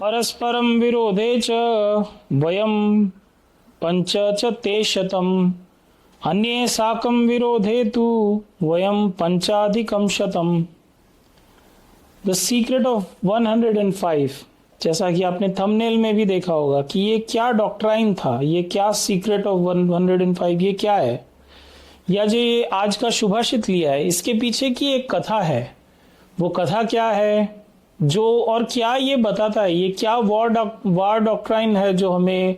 परस्परं विरोधे च वयं पंच च ते शतम् अन्ये साकं विरोधे तु वयं पंचाधिकं शतम्। द सीक्रेट ऑफ 105, जैसा कि आपने थंबनेल में भी देखा होगा कि ये क्या डॉक्ट्राइन था, ये क्या सीक्रेट ऑफ 105, ये क्या है, या जो ये आज का शुभाषित लिया है इसके पीछे की एक कथा है। वो कथा क्या है जो और क्या ये बताता है, ये क्या वार डॉक्ट्राइन है जो हमें,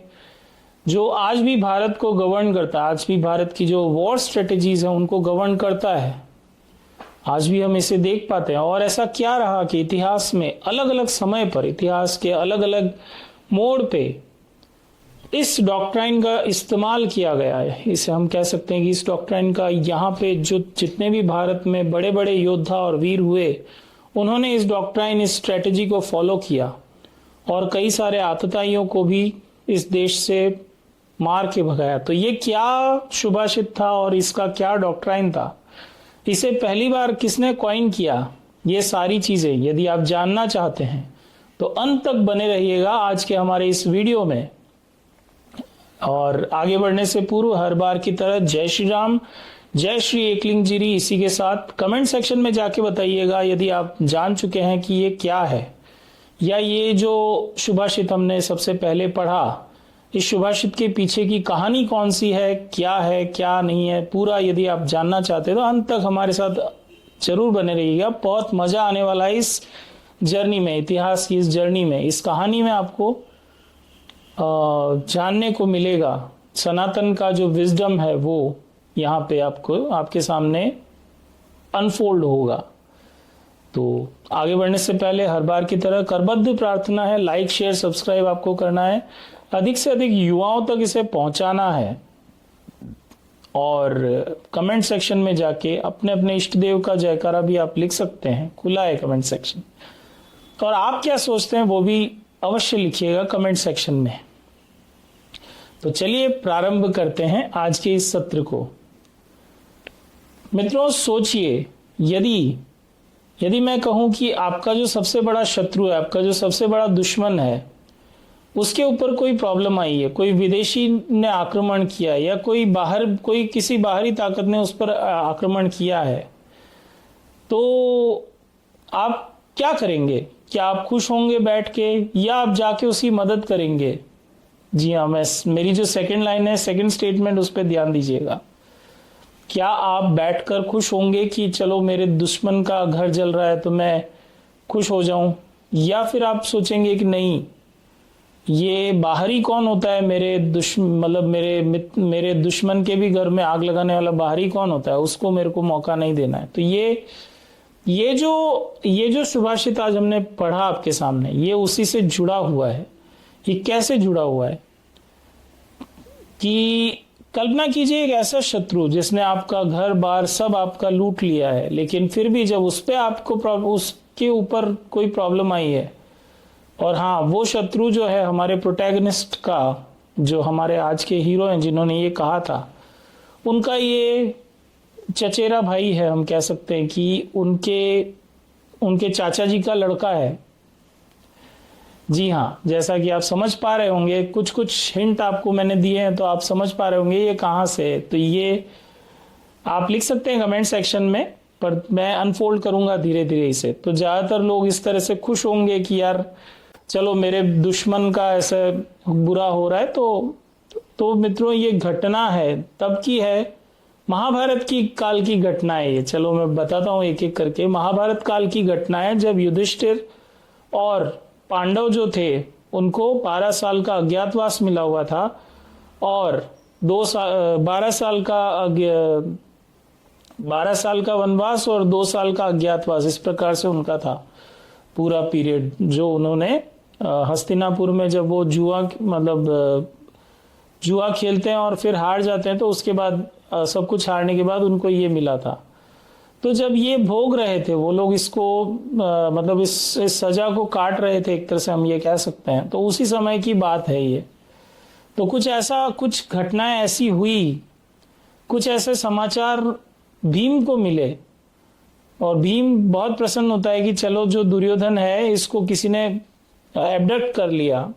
जो आज भी भारत को गवर्न करता है, आज भी भारत की जो वॉर स्ट्रेटेजीज है उनको गवर्न करता है। आज भी हम इसे देख पाते हैं। और ऐसा क्या रहा कि इतिहास में अलग अलग समय पर, इतिहास के अलग अलग मोड़ पे इस डॉक्ट्राइन का इस्तेमाल किया गया है। इसे हम कह सकते हैं कि इस डॉक्ट्राइन का यहाँ पे जो जितने भी भारत में बड़े बड़े योद्धा और वीर हुए, उन्होंने इस डॉक्ट्राइन, इस स्ट्रेटेजी को फॉलो किया और कई सारे आतताइयों को भी इस देश से मार के भगाया। तो ये क्या शुभाषित था और इसका क्या डॉक्ट्राइन था, इसे पहली बार किसने कॉइन किया, ये सारी चीजें यदि आप जानना चाहते हैं तो अंत तक बने रहिएगा आज के हमारे इस वीडियो में। और आगे बढ़ने से पूर्व हर बार की तरह जय श्री राम, जय श्री एकलिंगजिरी। इसी के साथ कमेंट सेक्शन में जाके बताइएगा यदि आप जान चुके हैं कि ये क्या है, या ये जो शुभाषित हमने सबसे पहले पढ़ा, इस शुभाषित के पीछे की कहानी कौन सी है, क्या नहीं है, पूरा यदि आप जानना चाहते हैं तो अंत तक हमारे साथ जरूर बने रहिएगा। बहुत मजा आने वाला है इस जर्नी में, इतिहास की इस जर्नी में, इस कहानी में आपको जानने को मिलेगा। सनातन का जो विजडम है वो यहाँ पे आपको, आपके सामने अनफोल्ड होगा। तो आगे बढ़ने से पहले हर बार की तरह करबद्ध प्रार्थना है, लाइक शेयर सब्सक्राइब आपको करना है, अधिक से अधिक युवाओं तक इसे पहुंचाना है और कमेंट सेक्शन में जाके अपने अपने इष्ट देव का जयकारा भी आप लिख सकते हैं, खुला है कमेंट सेक्शन। और आप क्या सोचते हैं वो भी अवश्य लिखिएगा कमेंट सेक्शन में। तो चलिए प्रारंभ करते हैं आज के इस सत्र को। मित्रों सोचिए, यदि मैं कहूं कि आपका जो सबसे बड़ा शत्रु है, आपका जो सबसे बड़ा दुश्मन है, उसके ऊपर कोई प्रॉब्लम आई है, कोई विदेशी ने आक्रमण किया या कोई किसी बाहरी ताकत ने उस पर आक्रमण किया है, तो आप क्या करेंगे? क्या आप खुश होंगे बैठ के, या आप जाके उसकी मदद करेंगे? जी हाँ, मेरी जो सेकंड लाइन है, सेकंड स्टेटमेंट, उस पर ध्यान दीजिएगा। क्या आप बैठकर खुश होंगे कि चलो मेरे दुश्मन का घर जल रहा है तो मैं खुश हो जाऊं, या फिर आप सोचेंगे कि नहीं, ये बाहरी कौन होता है, मेरे दुश्मन के भी घर में आग लगाने वाला बाहरी कौन होता है, उसको मेरे को मौका नहीं देना है। तो ये जो सुभाषित आज हमने पढ़ा आपके सामने, ये उसी से जुड़ा हुआ है। ये कैसे जुड़ा हुआ है कि कल्पना कीजिए एक ऐसा शत्रु जिसने आपका घर बार सब आपका लूट लिया है, लेकिन फिर भी जब उस पे आपको उसके ऊपर कोई प्रॉब्लम आई है, और हाँ, वो शत्रु जो है हमारे प्रोटैगनिस्ट का, जो हमारे आज के हीरो हैं जिन्होंने ये कहा था, उनका ये चचेरा भाई है, हम कह सकते हैं कि उनके चाचा जी का लड़का है। जी हाँ, जैसा कि आप समझ पा रहे होंगे, कुछ हिंट आपको मैंने दिए हैं तो आप समझ पा रहे होंगे ये कहाँ से है। तो ये आप लिख सकते हैं कमेंट सेक्शन में, पर मैं अनफोल्ड करूंगा धीरे धीरे इसे। तो ज्यादातर लोग इस तरह से खुश होंगे कि यार चलो मेरे दुश्मन का ऐसा बुरा हो रहा है। तो मित्रों ये घटना है तब की है, महाभारत की काल की घटना है ये। चलो मैं बताता हूँ एक एक करके। महाभारत काल की घटना है जब युधिष्ठिर और पांडव जो थे उनको 12 साल का अज्ञातवास मिला हुआ था, और 12 साल का वनवास और 2 साल का अज्ञातवास, इस प्रकार से उनका था पूरा पीरियड, जो उन्होंने हस्तिनापुर में जब वो जुआ खेलते हैं और फिर हार जाते हैं, तो उसके बाद सब कुछ हारने के बाद उनको ये मिला था। तो जब ये भोग रहे थे वो लोग इसको इस सजा को काट रहे थे, एक तरह से हम ये कह सकते हैं, तो उसी समय की बात है ये। तो कुछ घटनाएं ऐसी हुई, कुछ ऐसे समाचार भीम को मिले, और भीम बहुत प्रसन्न होता है कि चलो जो दुर्योधन है इसको किसी ने एबडक्ट कर लिया।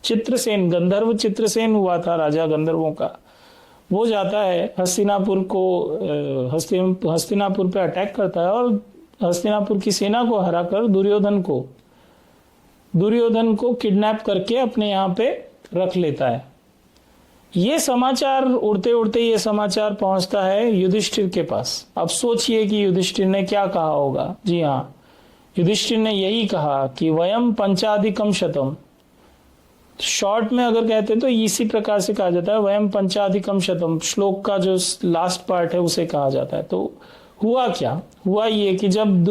चित्रसेन, गंधर्व चित्रसेन हुआ था राजा गंधर्वों का, वो जाता है हस्तिनापुर को, हस्तिनापुर पे अटैक करता है और हस्तिनापुर की सेना को हराकर दुर्योधन को किडनैप करके अपने यहाँ पे रख लेता है। ये समाचार उड़ते उड़ते ये समाचार पहुंचता है युधिष्ठिर के पास। अब सोचिए कि युधिष्ठिर ने क्या कहा होगा। जी हाँ, युधिष्ठिर ने यही कहा कि वयम पंचाधिकम शतम। शॉर्ट में अगर कहते हैं तो इसी प्रकार से कहा जाता है, वयम पंचाधिकम शतम। श्लोक का जो लास्ट पार्ट है उसे कहा जाता है। तो हुआ क्या? हुआ ये कि जब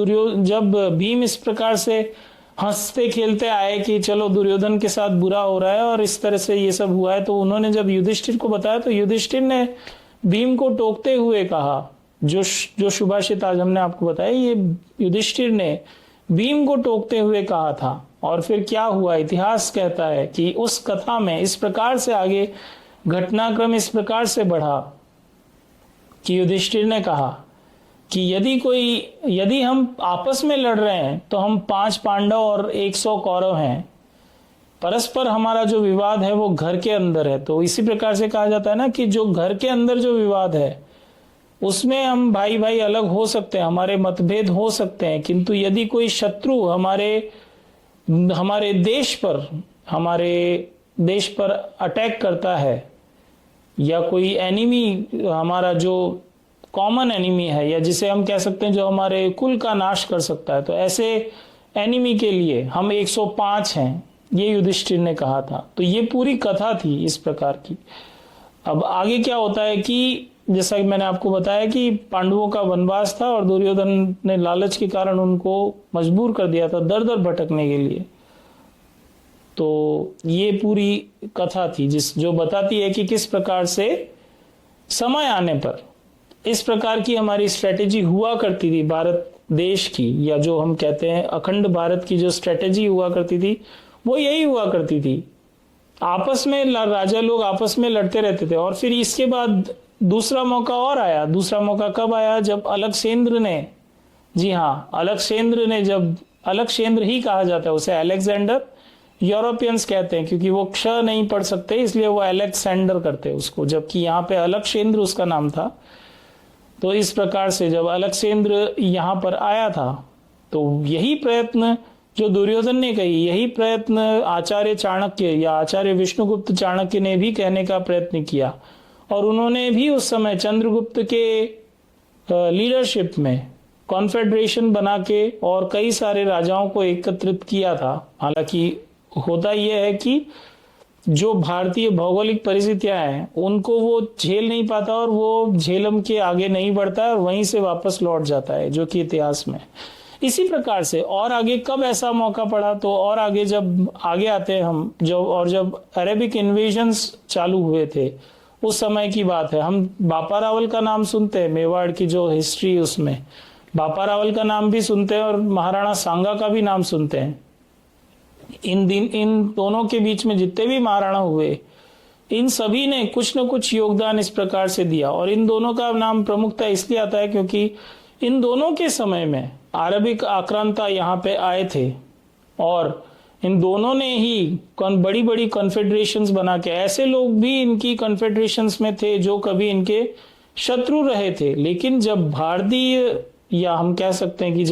भीम इस प्रकार से हंसते खेलते आए कि चलो दुर्योधन के साथ बुरा हो रहा है और इस तरह से ये सब हुआ है, तो उन्होंने जब युधिष्ठिर को बताया तो युधिष्ठिर ने भीम को टोकते हुए कहा, जो सुभाषित आज हमने आपको बताया, ये युधिष्ठिर ने भीम को टोकते हुए कहा था। और फिर क्या हुआ? इतिहास कहता है कि उस कथा में इस प्रकार से आगे घटनाक्रम इस प्रकार से बढ़ा कि युधिष्ठिर ने कहा कि यदि हम आपस में लड़ रहे हैं तो हम 5 पांडव और 100 कौरव हैं, परस्पर हमारा जो विवाद है वो घर के अंदर है। तो इसी प्रकार से कहा जाता है ना कि जो घर के अंदर जो विवाद है उसमें हम भाई भाई अलग हो सकते हैं, हमारे मतभेद हो सकते हैं, किंतु यदि कोई शत्रु हमारे देश पर अटैक करता है, या कोई एनिमी हमारा जो कॉमन एनिमी है, या जिसे हम कह सकते हैं जो हमारे कुल का नाश कर सकता है, तो ऐसे एनिमी के लिए हम 105 हैं, ये युधिष्ठिर ने कहा था। तो ये पूरी कथा थी इस प्रकार की। अब आगे क्या होता है कि जैसा कि मैंने आपको बताया कि पांडवों का वनवास था और दुर्योधन ने लालच के कारण उनको मजबूर कर दिया था दर दर भटकने के लिए। तो ये पूरी कथा थी जो बताती है कि किस प्रकार से समय आने पर इस प्रकार की हमारी स्ट्रेटेजी हुआ करती थी भारत देश की, या जो हम कहते हैं अखंड भारत की जो स्ट्रेटेजी हुआ करती थी वो यही हुआ करती थी। आपस में राजा लोग आपस में लड़ते रहते थे। और फिर इसके बाद दूसरा मौका और आया। दूसरा मौका कब आया? जब अलकसेंद्र ने, जी हाँ, अलकसेंद्र ही कहा जाता है उसे, अलेक्जेंडर यूरोपियंस कहते हैं क्योंकि वो क्ष नहीं पढ़ सकते इसलिए वो अलेक्सेंडर करते हैं उसको, जबकि यहाँ पे अलकसेंद्र उसका नाम था। तो इस प्रकार से जब अलकसेंद्र यहाँ पर आया था तो यही प्रयत्न जो दुर्योधन ने कही, यही प्रयत्न आचार्य चाणक्य या आचार्य विष्णुगुप्त चाणक्य ने भी कहने का प्रयत्न किया। और उन्होंने भी उस समय चंद्रगुप्त के लीडरशिप में कॉन्फेडरेशन बना के और कई सारे राजाओं को एकत्रित किया था। हालांकि होता यह है कि जो भारतीय भौगोलिक परिस्थितियां हैं उनको वो झेल नहीं पाता और वो झेलम के आगे नहीं बढ़ता है और वहीं से वापस लौट जाता है, जो कि इतिहास में। इसी प्रकार से और आगे कब ऐसा मौका पड़ा, तो और आगे जब आगे आते हैं हम, जब अरेबिक इन्वेजन्स चालू हुए थे उस समय की बात है। हम बापा रावल का नाम सुनते हैं, मेवाड़ की जो हिस्ट्री उसमें बापा रावल का नाम भी सुनते हैं और महाराणा सांगा का भी नाम सुनते हैं। इन दोनों के बीच में जितने भी महाराणा हुए, इन सभी ने कुछ न कुछ योगदान इस प्रकार से दिया। और इन दोनों का नाम प्रमुखता इसलिए आता है क्योंकि इन दोनों के समय में अरबिक आक्रांता यहाँ पे आए थे और इन दोनों ने ही बड़ी बड़ी कॉन्फेडरेशंस बना के, ऐसे लोग भी इनकी कॉन्फेडरेशंस में थे जो कभी इनके शत्रु रहे थे। लेकिन जब भारतीय, या हम कह सकते हैं कि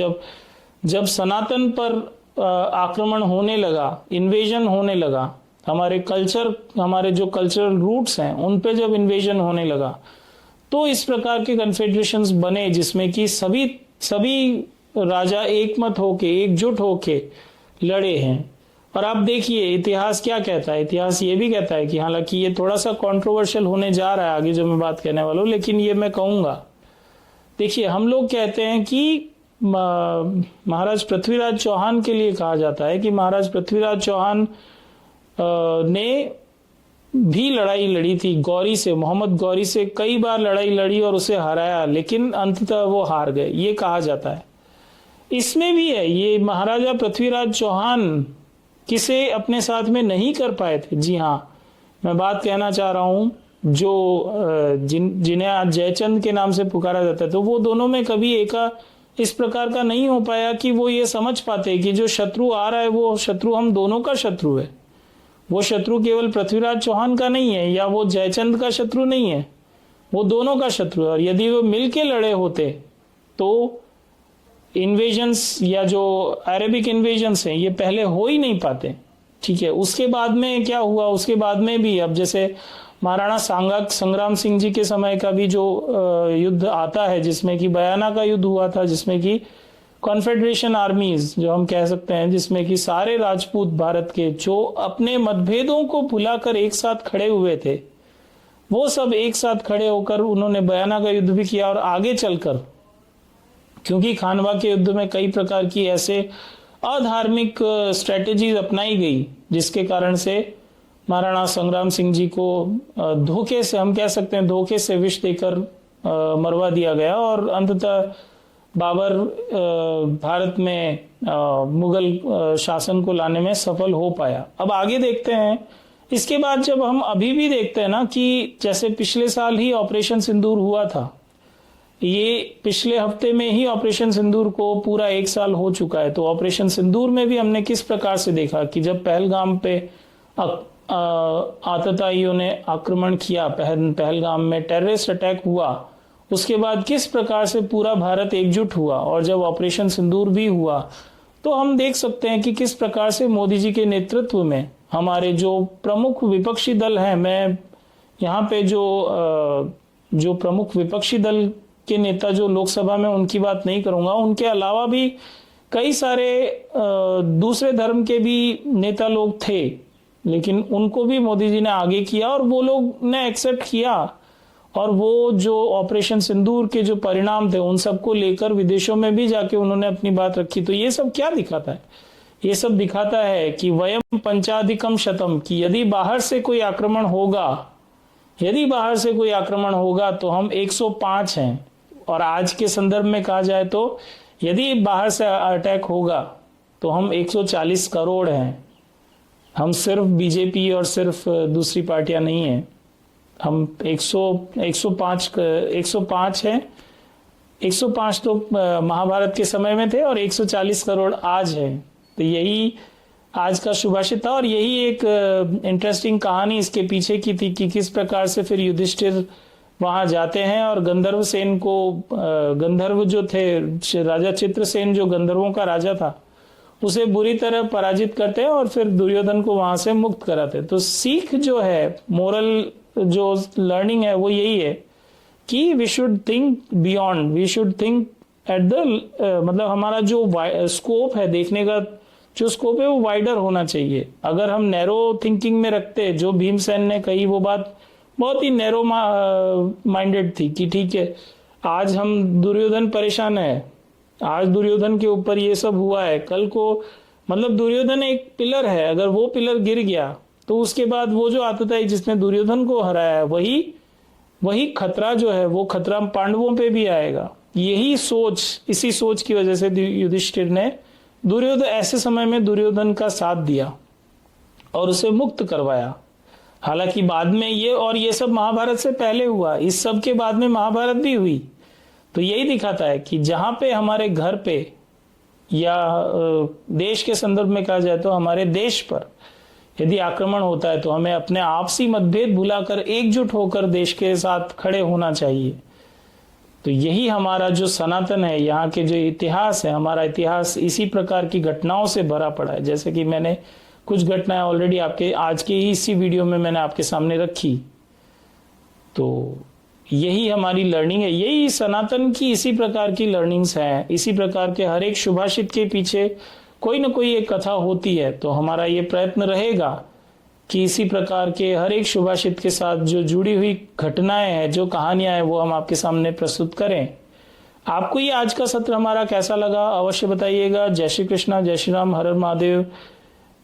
जब सनातन पर आक्रमण होने लगा, इन्वेजन होने लगा, हमारे जो कल्चरल रूट्स हैं उन पे जब इन्वेजन होने लगा, तो इस प्रकार के कॉन्फेडरेशंस बने जिसमें कि सभी राजा एकमत होके, एकजुट होके लड़े हैं। और आप देखिए इतिहास क्या कहता है। इतिहास ये भी कहता है कि हालांकि ये थोड़ा सा कंट्रोवर्शियल होने जा रहा है आगे जो मैं बात कहने वाला हूं, लेकिन ये मैं कहूंगा। देखिए, हम लोग कहते हैं कि महाराज पृथ्वीराज चौहान के लिए कहा जाता है कि महाराज पृथ्वीराज चौहान ने भी लड़ाई लड़ी थी गौरी से, मोहम्मद गौरी से कई बार लड़ाई लड़ी और उसे हराया, लेकिन अंततः वो हार गए, ये कहा जाता है। इसमें भी है, ये महाराजा पृथ्वीराज चौहान किसे अपने साथ में नहीं कर पाए थे। जी हाँ, मैं बात कहना चाह रहा हूं जिन्हें आज जयचंद के नाम से पुकारा जाता है, तो वो दोनों में कभी इस प्रकार का नहीं हो पाया कि वो ये समझ पाते कि जो शत्रु आ रहा है वो शत्रु हम दोनों का शत्रु है। वो शत्रु केवल पृथ्वीराज चौहान का नहीं है या वो जयचंद का शत्रु नहीं है, वो दोनों का शत्रु है। और यदि वो मिलके लड़े होते तो इन्वेजन्स या जो अरेबिक इन्वेजन्स हैं ये पहले हो ही नहीं पाते। ठीक है, उसके बाद में क्या हुआ, उसके बाद में भी अब जैसे महाराणा सांगा संग्राम सिंह जी के समय का भी जो युद्ध आता है जिसमें कि बयाना का युद्ध हुआ था, जिसमें कि कॉन्फेडरेशन आर्मीज जो हम कह सकते हैं, जिसमें कि सारे राजपूत भारत के जो अपने मतभेदों को भुलाकर एक साथ खड़े हुए थे, वो सब एक साथ खड़े होकर उन्होंने बयाना का युद्ध भी किया। और आगे चलकर क्योंकि खानवा के युद्ध में कई प्रकार की ऐसे अधार्मिक स्ट्रेटेजीज अपनाई गई जिसके कारण से महाराणा संग्राम सिंह जी को धोखे से, हम कह सकते हैं धोखे से विष देकर मरवा दिया गया और अंततः बाबर भारत में मुगल शासन को लाने में सफल हो पाया। अब आगे देखते हैं, इसके बाद जब हम अभी भी देखते हैं ना कि जैसे पिछले साल ही ऑपरेशन सिंदूर हुआ था, ये पिछले हफ्ते में ही ऑपरेशन सिंदूर को पूरा 1 साल हो चुका है। तो ऑपरेशन सिंदूर में भी हमने किस प्रकार से देखा कि जब पहलगाम पे आतताइयों ने आक्रमण किया, पहलगाम में टेररिस्ट अटैक हुआ, उसके बाद किस प्रकार से पूरा भारत एकजुट हुआ। और जब ऑपरेशन सिंदूर भी हुआ तो हम देख सकते हैं कि किस प्रकार से मोदी जी के नेतृत्व में हमारे जो प्रमुख विपक्षी दल हैं, मैं यहाँ पे जो प्रमुख विपक्षी दल के नेता जो लोकसभा में उनकी बात नहीं करूंगा, उनके अलावा भी कई सारे दूसरे धर्म के भी नेता लोग थे, लेकिन उनको भी मोदी जी ने आगे किया और वो लोग ने एक्सेप्ट किया। और वो जो ऑपरेशन सिंदूर के जो परिणाम थे उन सबको लेकर विदेशों में भी जाके उन्होंने अपनी बात रखी। तो ये सब क्या दिखाता है? ये सब दिखाता है कि वयम पंचाधिकम शतम, कि यदि बाहर से कोई आक्रमण होगा, यदि बाहर से कोई आक्रमण होगा तो हम 105 हैं। और आज के संदर्भ में कहा जाए तो यदि बाहर से अटैक होगा तो हम 140 करोड़ हैं। हम सिर्फ बीजेपी और सिर्फ दूसरी पार्टियां नहीं हैं, हम 105 हैं। 105 तो महाभारत के समय में थे और 140 करोड़ आज है। तो यही आज का सुभाषित था और यही एक इंटरेस्टिंग कहानी इसके पीछे की थी कि किस प्रकार से फिर युधिष्ठिर वहां जाते हैं और गंधर्व सेन को, गंधर्व जो थे, राजा चित्रसेन जो गंधर्वों का राजा था, उसे बुरी तरह पराजित करते हैं और फिर दुर्योधन को वहां से मुक्त कराते हैं। तो सीख जो है, मोरल जो लर्निंग है वो यही है कि we should think beyond, we should think at the मतलब हमारा जो स्कोप है, देखने का जो स्कोप है वो वाइडर होना चाहिए। अगर हम नैरो थिंकिंग में रखते, जो भीमसेन ने कही वो बात बहुत ही नैरो माइंडेड थी कि ठीक है आज हम दुर्योधन परेशान है, आज दुर्योधन के ऊपर ये सब हुआ है, कल को मतलब दुर्योधन एक पिलर है, अगर वो पिलर गिर गया तो उसके बाद वो जो आतताई जिसने दुर्योधन को हराया है वही खतरा जो है वो खतरा पांडवों पे भी आएगा। यही सोच, इसी सोच की वजह से युधिष्ठिर ने दुर्योधन ऐसे समय में दुर्योधन का साथ दिया और उसे मुक्त करवाया। हालांकि बाद में ये सब महाभारत से पहले हुआ, इस सब के बाद में महाभारत भी हुई। तो यही दिखाता है कि जहां पे हमारे घर पे या देश के संदर्भ में कहा जाए तो हमारे देश पर यदि आक्रमण होता है तो हमें अपने आपसी मतभेद भुलाकर एकजुट होकर देश के साथ खड़े होना चाहिए। तो यही हमारा जो सनातन है, यहाँ के जो इतिहास है, हमारा इतिहास इसी प्रकार की घटनाओं से भरा पड़ा है। जैसे कि मैंने कुछ घटनाएं ऑलरेडी आपके आज के ही इसी वीडियो में मैंने आपके सामने रखी। तो यही हमारी लर्निंग है, यही सनातन की इसी प्रकार की लर्निंग्स हैं। इसी प्रकार के हर एक सुभाषित के पीछे कोई ना कोई एक कथा होती है। तो हमारा ये प्रयत्न रहेगा कि इसी प्रकार के हर एक सुभाषित के साथ जो जुड़ी हुई घटनाएं हैं, जो कहानियां हैं, वो हम आपके सामने प्रस्तुत करें। आपको ये आज का सत्र हमारा कैसा लगा अवश्य बताइएगा। जय श्री कृष्णा, जय श्री राम, हर हर महादेव,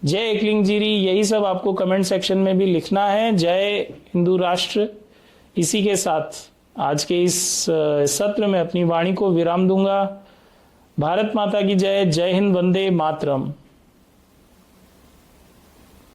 जय एकलिंगजीरी, यही सब आपको कमेंट सेक्शन में भी लिखना है। जय हिंदू राष्ट्र। इसी के साथ आज के इस सत्र में अपनी वाणी को विराम दूंगा। भारत माता की जय। जय हिंद, वंदे मातरम।